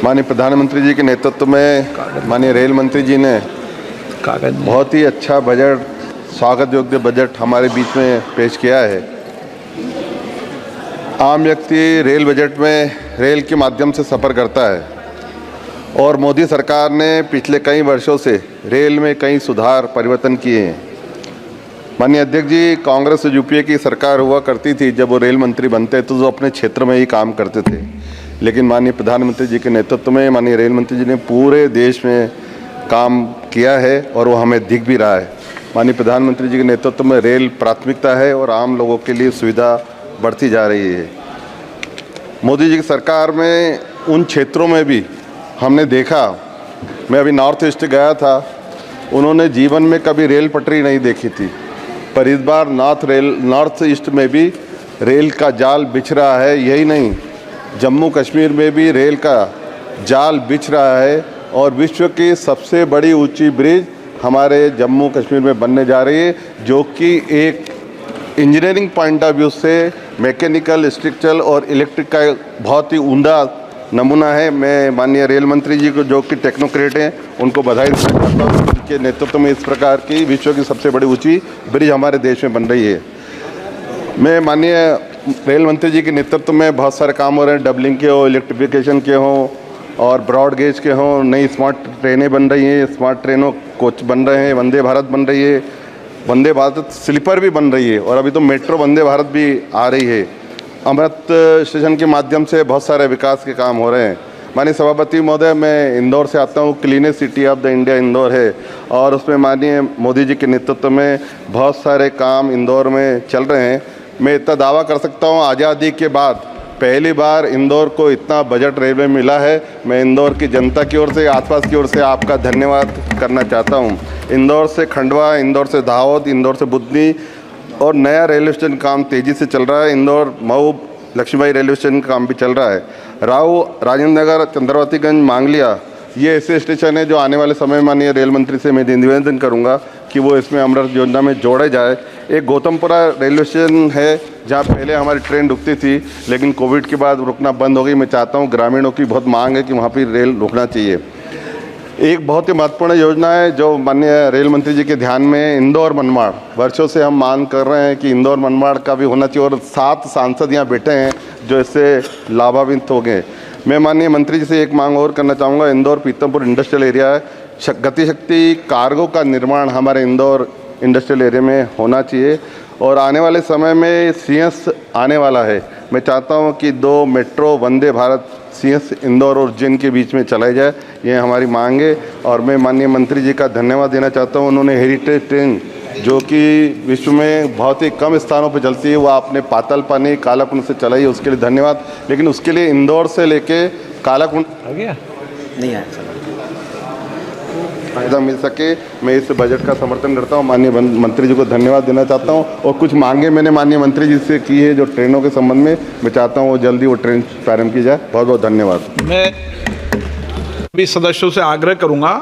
माननीय प्रधानमंत्री जी के नेतृत्व में माननीय रेल मंत्री जी ने बहुत ही अच्छा बजट, स्वागत योग्य बजट हमारे बीच में पेश किया है। आम व्यक्ति रेल बजट में रेल के माध्यम से सफ़र करता है और मोदी सरकार ने पिछले कई वर्षों से रेल में कई सुधार परिवर्तन किए हैं। माननीय अध्यक्ष जी, कांग्रेस और यूपीए की सरकार हुआ करती थी, जब वो रेल मंत्री बनते तो वो अपने क्षेत्र में ही काम करते थे, लेकिन माननीय प्रधानमंत्री जी के नेतृत्व में माननीय रेल मंत्री जी ने पूरे देश में काम किया है और वो हमें दिख भी रहा है। माननीय प्रधानमंत्री जी के नेतृत्व में रेल प्राथमिकता है और आम लोगों के लिए सुविधा बढ़ती जा रही है। मोदी जी की सरकार में उन क्षेत्रों में भी हमने देखा, मैं अभी नॉर्थ ईस्ट गया था, उन्होंने जीवन में कभी रेल पटरी नहीं देखी थी, पर इस बार नॉर्थ ईस्ट में भी रेल का जाल बिछ रहा है। यही नहीं, जम्मू कश्मीर में भी रेल का जाल बिछ रहा है और विश्व की सबसे बड़ी ऊंची ब्रिज हमारे जम्मू कश्मीर में बनने जा रही है, जो कि एक इंजीनियरिंग पॉइंट ऑफ व्यू से मैकेनिकल, स्ट्रक्चरल और इलेक्ट्रिक का बहुत ही उम्दा नमूना है। मैं माननीय रेल मंत्री जी को, जो कि टेक्नोक्रेट हैं, उनको बधाई देना चाहता हूँ। उनके नेतृत्व में इस प्रकार की विश्व की सबसे बड़ी ऊंची ब्रिज हमारे देश में बन रही है। मैं माननीय रेल मंत्री जी के नेतृत्व में बहुत सारे काम हो रहे हैं, डबलिंग के हो, इलेक्ट्रिफिकेशन के हों और ब्रॉड गेज के हों। नई स्मार्ट ट्रेनें बन रही हैं, स्मार्ट ट्रेनों कोच बन रहे हैं, वंदे भारत बन रही है, वंदे भारत स्लीपर भी बन रही है और अभी तो मेट्रो वंदे भारत भी आ रही है। अमृत स्टेशन के माध्यम से बहुत सारे विकास के काम हो रहे हैं। माननीय सभापति महोदय, मैं इंदौर से आता हूँ, cleanest city of the India Indore है और उसमें माननीय मोदी जी के नेतृत्व में बहुत सारे काम इंदौर में चल रहे हैं। मैं इतना दावा कर सकता हूँ, आज़ादी के बाद पहली बार इंदौर को इतना बजट रेलवे मिला है। मैं इंदौर की जनता की ओर से, आसपास की ओर से आपका धन्यवाद करना चाहता हूँ। इंदौर से खंडवा, इंदौर से दाहोद, इंदौर से बुधनी और नया रेलवे स्टेशन काम तेज़ी से चल रहा है। इंदौर मऊ लक्ष्मीबाई रेलवे स्टेशन का काम भी चल रहा है। राव, राजेंद्र नगर, चंद्रवतीगंज, मांगलिया, ये ऐसे स्टेशन है जो आने वाले समय माननीय रेल मंत्री से मैं निवेदन करूंगा कि वो इसमें अमृत योजना में जोड़े जाए। एक गौतमपुरा रेलवे स्टेशन है जहाँ पहले हमारी ट्रेन रुकती थी, लेकिन कोविड के बाद रुकना बंद हो गई। मैं चाहता हूँ, ग्रामीणों की बहुत मांग है कि वहाँ पर रेल रुकना चाहिए। एक बहुत ही महत्वपूर्ण योजना है जो माननीय रेल मंत्री जी के ध्यान में, इंदौर मनमाड़। वर्षों से हम मांग कर रहे हैं कि इंदौर मनमाड़ का भी होना चाहिए और 7 सांसद यहाँ बैठे हैं जो इससे लाभान्वित हो गए। मैं माननीय मंत्री जी से एक मांग और करना चाहूँगा। इंदौर पीतमपुर इंडस्ट्रियल एरिया है, गतिशक्ति कार्गो का निर्माण हमारे इंदौर इंडस्ट्रियल एरिया में होना चाहिए और आने वाले समय में सीएस आने वाला है। मैं चाहता हूँ कि 2 मेट्रो वंदे भारत सीएस इंदौर और उज्जैन के बीच में चलाई जाए, ये हमारी मांग है। और मैं माननीय मंत्री जी का धन्यवाद देना चाहता हूँ। उन्होंने हेरिटेज ट्रेन, जो कि विश्व में बहुत ही कम स्थानों पर चलती है, वो आपने पातालपानी कालाकुंड से चलाई है, उसके लिए धन्यवाद। लेकिन उसके लिए इंदौर से लेके कालाकुंड आ गया नहीं आया फायदा मिल सके, मैं इस बजट का समर्थन करता हूँ। माननीय मंत्री जी को धन्यवाद देना चाहता हूँ और कुछ मांगे मैंने माननीय मंत्री जी से की है जो ट्रेनों के संबंध में, मैं चाहता हूँ वो जल्दी वो ट्रेन प्रारंभ की जाए। बहुत बहुत धन्यवाद। मैं सभी सदस्यों से आग्रह करूंगा